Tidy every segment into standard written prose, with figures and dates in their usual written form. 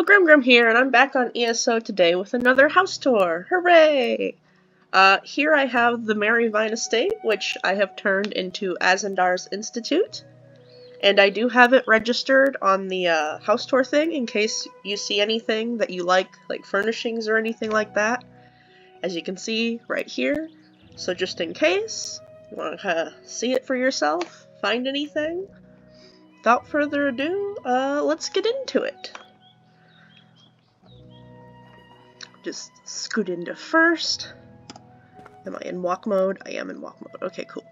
Hello, Grim here, and I'm back on ESO today with another house tour. Hooray! Here I have the Merryvine estate, which I have turned into Azandars Institute. And I do have it registered on the house tour thing in case you see anything that you like furnishings or anything like that. As you can see right here. So just in case you want to see it for yourself, find anything. Without further ado, let's get into it. Just scoot into first. Am I in walk mode? I am in walk mode. Okay, cool.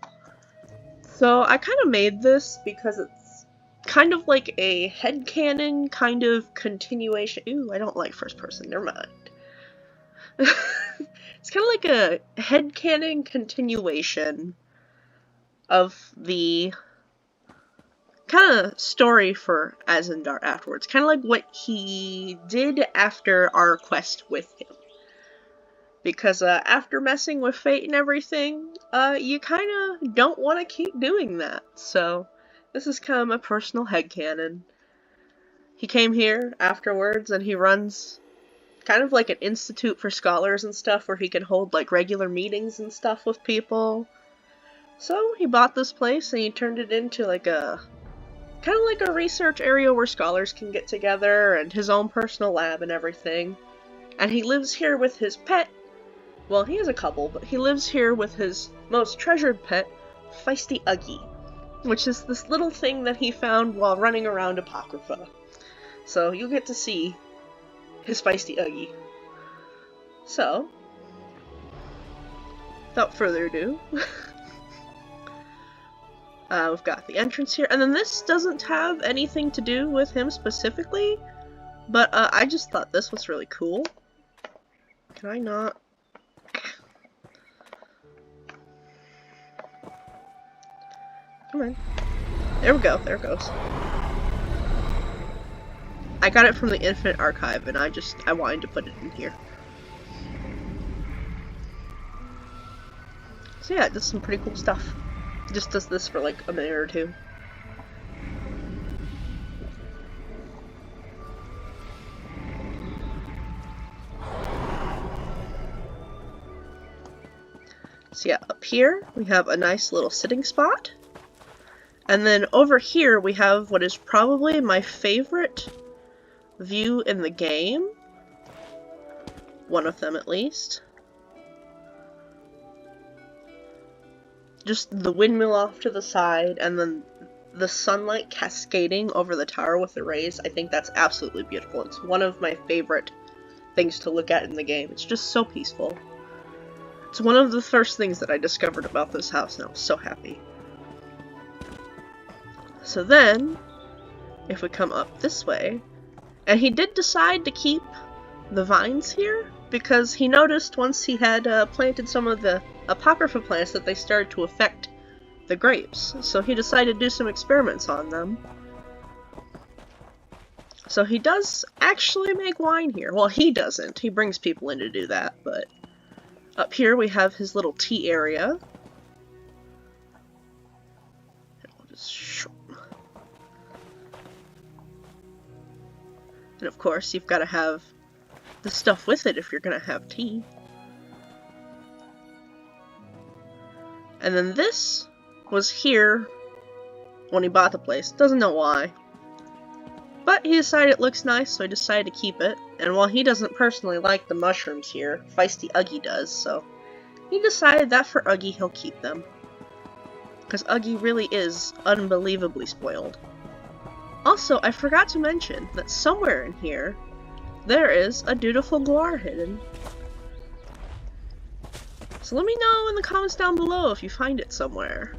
So I kind of made this because it's kind of like a headcanon kind of continuation. Ooh, I don't like first person. Never mind. It's kind of like a headcanon continuation of the kind of story for Azandar afterwards. Kind of like what he did after our quest with him. Because after messing with fate and everything, you kind of don't want to keep doing that. So this is kind of my personal headcanon. He came here afterwards and he runs kind of like an institute for scholars and stuff where he can hold like regular meetings and stuff with people. So he bought this place and he turned it into like a kind of like a research area where scholars can get together and his own personal lab and everything. And he lives here with his pet. Well, he has a couple, but he lives here with his most treasured pet, Feisty Uggy, which is this little thing that he found while running around Apocrypha. So you'll get to see his Feisty Uggy. So, without further ado, we've got the entrance here, and then this doesn't have anything to do with him specifically, but I just thought this was really cool. Can I not? Come on. There we go, there it goes. I got it from the Infinite Archive, and I wanted to put it in here. So yeah, it does some pretty cool stuff. Just does this for like a minute or two. So yeah, up here we have a nice little sitting spot. And then over here we have what is probably my favorite view in the game. One of them at least. Just the windmill off to the side, and then the sunlight cascading over the tower with the rays. I think that's absolutely beautiful. It's one of my favorite things to look at in the game. It's just so peaceful. It's one of the first things that I discovered about this house, and I was so happy. So then, if we come up this way, and he did decide to keep the vines here, because he noticed once he had planted some of the Apocrypha plants that they started to affect the grapes. So he decided to do some experiments on them. So he does actually make wine here. Well, he doesn't. He brings people in to do that, but up here we have his little tea area. And of course, you've got to have the stuff with it if you're going to have tea. And then this was here when he bought the place. Doesn't know why. But he decided it looks nice, so he decided to keep it. And while he doesn't personally like the mushrooms here, Feisty Uggy does, so he decided that for Uggy he'll keep them. Because Uggy really is unbelievably spoiled. Also, I forgot to mention that somewhere in here, there is a dutiful Guar hidden. So let me know in the comments down below if you find it somewhere.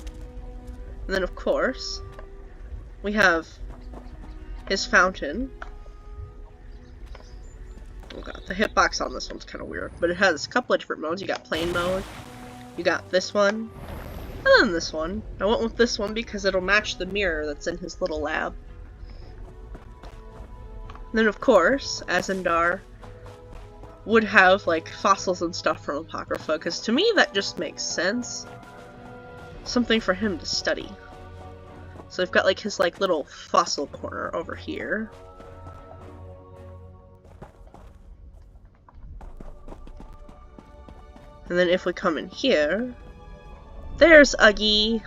And then of course, we have his fountain. Oh god, the hitbox on this one's kind of weird, but it has a couple of different modes. You got plain mode, you got this one, and then this one. I went with this one because it'll match the mirror that's in his little lab. And then of course, Azandar would have like fossils and stuff from Apocrypha, because to me that just makes sense. Something for him to study. So we've got like his like little fossil corner over here. And then if we come in here, there's Uggy.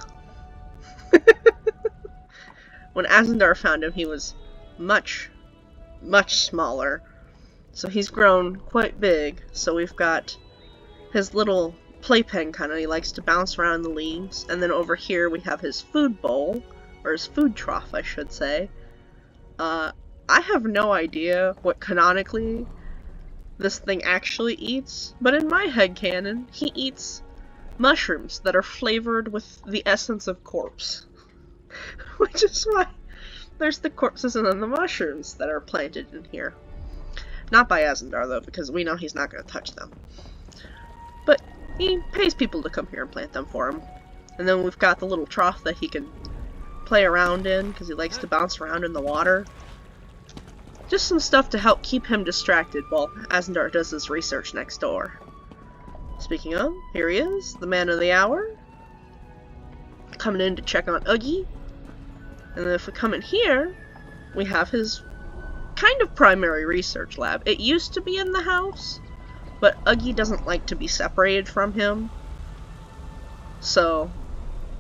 When Azandar found him, he was much, much smaller. So he's grown quite big. So we've got his little playpen kinda, he likes to bounce around the leaves. And then over here we have his food bowl, or his food trough, I should say. I have no idea what canonically this thing actually eats, but in my headcanon, he eats mushrooms that are flavored with the essence of corpse. Which is why there's the corpses and then the mushrooms that are planted in here. Not by Azandar, though, because we know he's not going to touch them. But he pays people to come here and plant them for him. And then we've got the little trough that he can play around in, because he likes to bounce around in the water. Just some stuff to help keep him distracted while Azandar does his research next door. Speaking of, here he is, the man of the hour. Coming in to check on Uggy. And then if we come in here, we have his kind of primary research lab. It used to be in the house, but Uggy doesn't like to be separated from him. So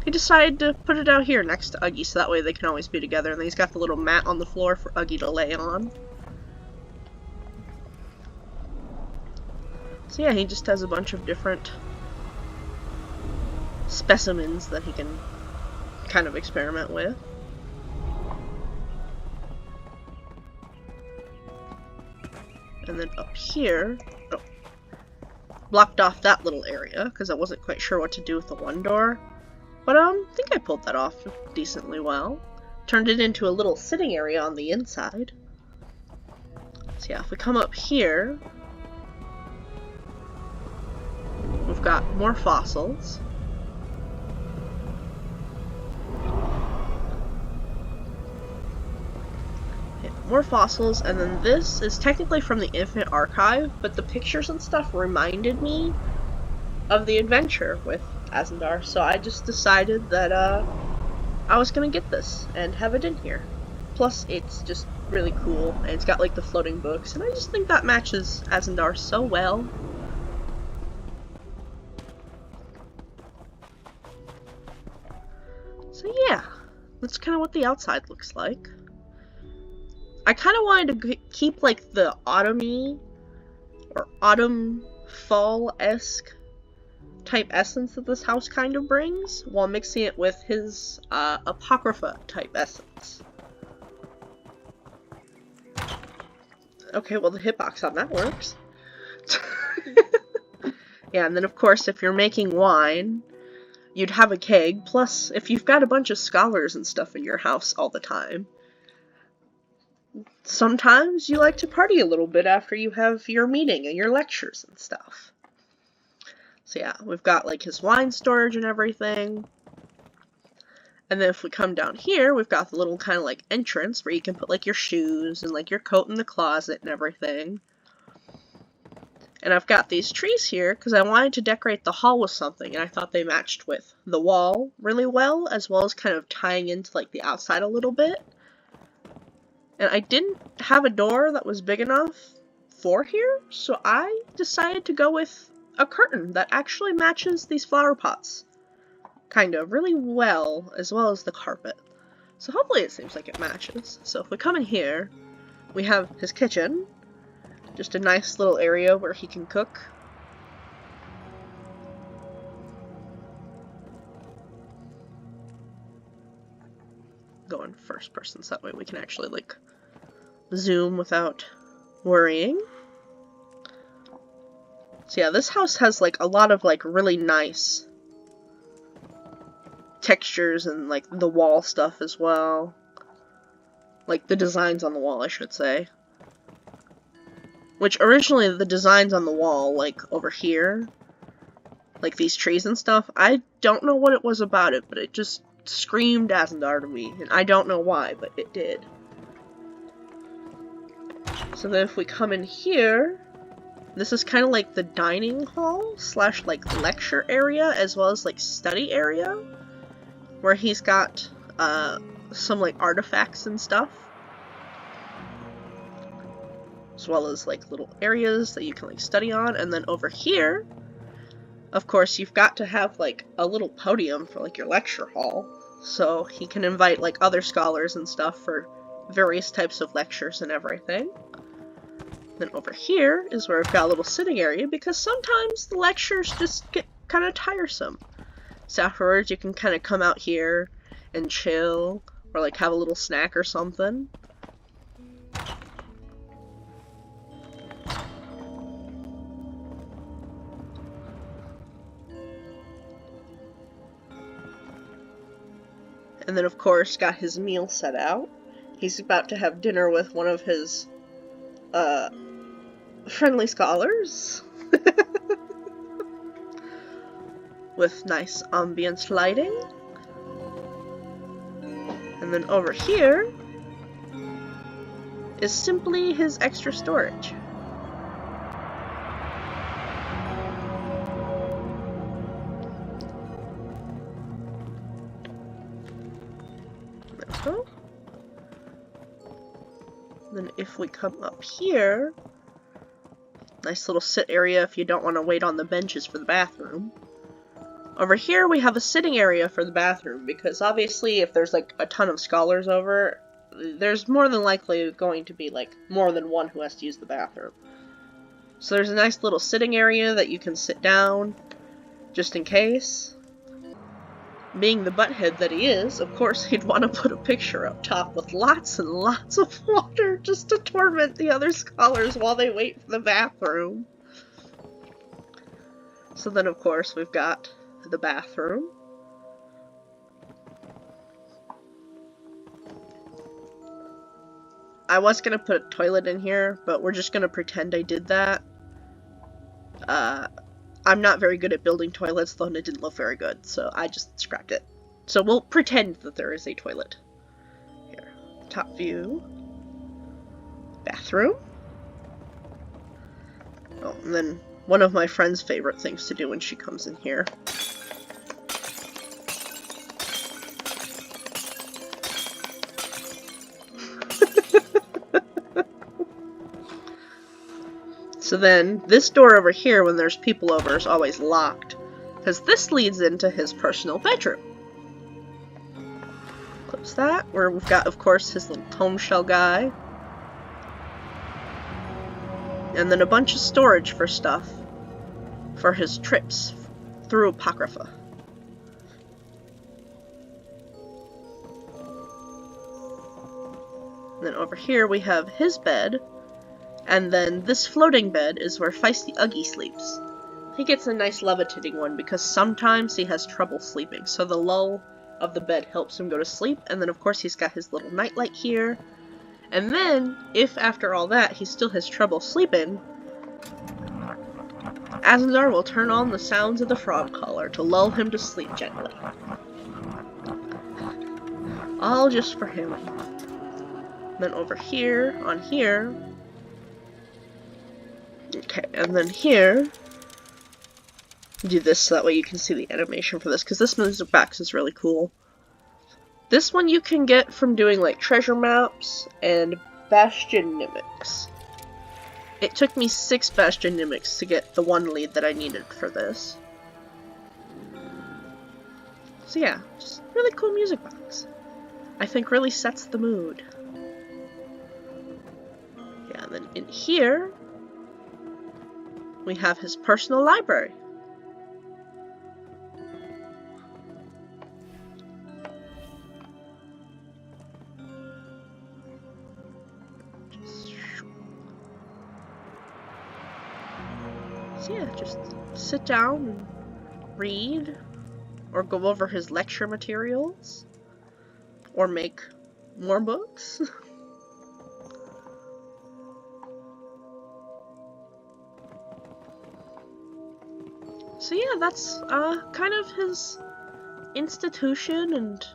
he decided to put it out here next to Uggy so that way they can always be together. And then he's got the little mat on the floor for Uggy to lay on. So yeah, he just has a bunch of different specimens that he can kind of experiment with. And then up here, oh, blocked off that little area because I wasn't quite sure what to do with the one door. But I think I pulled that off decently well. Turned it into a little sitting area on the inside. So yeah, if we come up here, we've got more fossils. More fossils, and then this is technically from the Infinite Archive, but the pictures and stuff reminded me of the adventure with Azandar, so I just decided that I was gonna get this and have it in here. Plus, it's just really cool, and it's got like the floating books, and I just think that matches Azandar so well. So yeah, that's kind of what the outside looks like. I kind of wanted to keep like the autumn-y or autumn fall-esque type essence that this house kind of brings, while mixing it with his Apocrypha type essence. Okay, well the hitbox on that works. Yeah, and then of course if you're making wine, you'd have a keg, plus if you've got a bunch of scholars and stuff in your house all the time, sometimes you like to party a little bit after you have your meeting and your lectures and stuff. So yeah, we've got like his wine storage and everything. And then if we come down here, we've got the little kind of like entrance where you can put like your shoes and like your coat in the closet and everything. And I've got these trees here because I wanted to decorate the hall with something, and I thought they matched with the wall really well, as well as kind of tying into like the outside a little bit. And I didn't have a door that was big enough for here, so I decided to go with a curtain that actually matches these flower pots kind of really well as the carpet. So hopefully it seems like it matches. So if we come in here, we have his kitchen, just a nice little area where he can cook. Going first person so that way we can actually like zoom without worrying. So yeah, this house has like a lot of like really nice textures and like the wall stuff as well. Like the designs on the wall, I should say. Which originally the designs on the wall, like over here, like these trees and stuff, I don't know what it was about it, but it just screamed Azandar to me, and I don't know why, but it did. So then if we come in here, this is kind of like the dining hall slash like lecture area as well as like study area, where he's got some like artifacts and stuff, as well as like little areas that you can like study on. And then over here Of course, you've got to have like a little podium for like your lecture hall, so he can invite like other scholars and stuff for various types of lectures and everything. Then over here is where I've got a little sitting area, because sometimes the lectures just get kind of tiresome. So afterwards you can kind of come out here and chill, or like have a little snack or something. And then of course got his meal set out. He's about to have dinner with one of his friendly scholars. With nice ambience lighting. And then over here is simply his extra storage. There we go. Then if we come up here, nice little sit area if you don't want to wait on the benches for the bathroom. Over here we have a sitting area for the bathroom, because obviously if there's like a ton of scholars over, there's more than likely going to be like more than one who has to use the bathroom. So there's a nice little sitting area that you can sit down, just in case. Being the butthead that he is, of course he'd want to put a picture up top with lots and lots of water just to torment the other scholars while they wait for the bathroom. So then of course we've got the bathroom. I was gonna put a toilet in here, but we're just gonna pretend I did that. I'm not very good at building toilets, though, and it didn't look very good, so I just scrapped it. So we'll pretend that there is a toilet. Here, top view. Bathroom. Oh, and then one of my friend's favorite things to do when she comes in here. So then, this door over here, when there's people over, is always locked, because this leads into his personal bedroom. Close that, where we've got, of course, his little tome shell guy. And then a bunch of storage for stuff for his trips through Apocrypha. And then over here we have his bed. And then this floating bed is where Feisty Uggy sleeps. He gets a nice levitating one because sometimes he has trouble sleeping, so the lull of the bed helps him go to sleep. And then of course he's got his little nightlight here. And then, if after all that he still has trouble sleeping, Azandar will turn on the sounds of the frog caller to lull him to sleep gently. All just for him. Then over here, on here, okay, and then here, do this so that way you can see the animation for this, because this music box is really cool. This one you can get from doing like treasure maps and bastion mimics. It took me 6 bastion mimics to get the one lead that I needed for this. So yeah, just really cool music box. I think really sets the mood. Yeah, and then in here, we have his personal library. So yeah, just sit down and read, or go over his lecture materials, or make more books. So yeah, that's kind of his institution and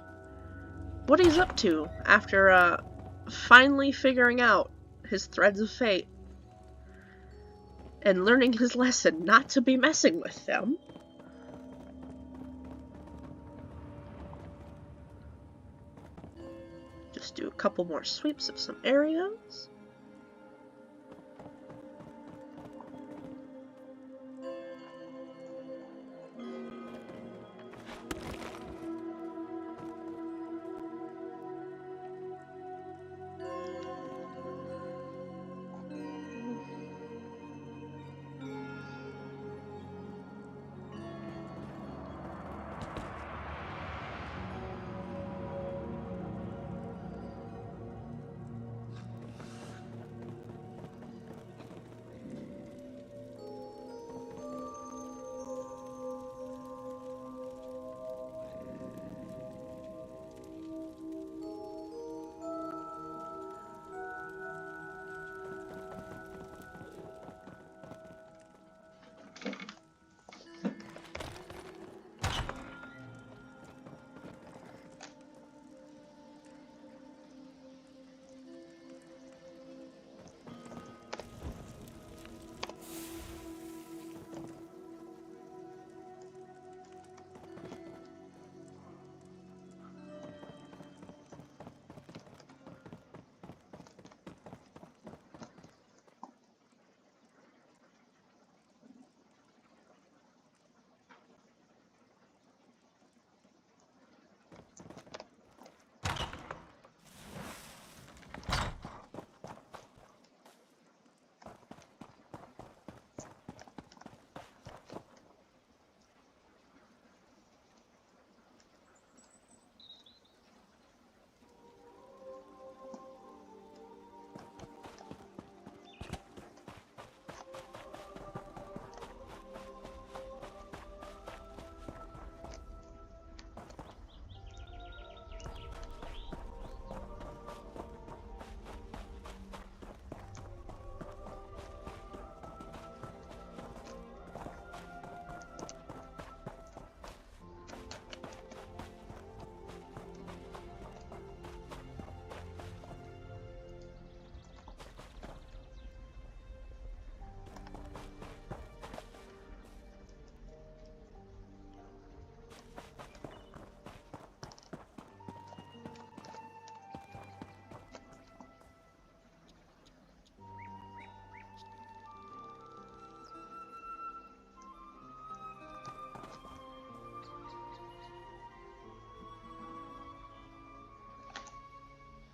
what he's up to after finally figuring out his threads of fate and learning his lesson not to be messing with them. Just do a couple more sweeps of some areas.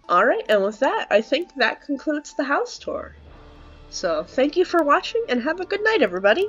Alright, and with that, I think that concludes the house tour. So, thank you for watching, and have a good night, everybody!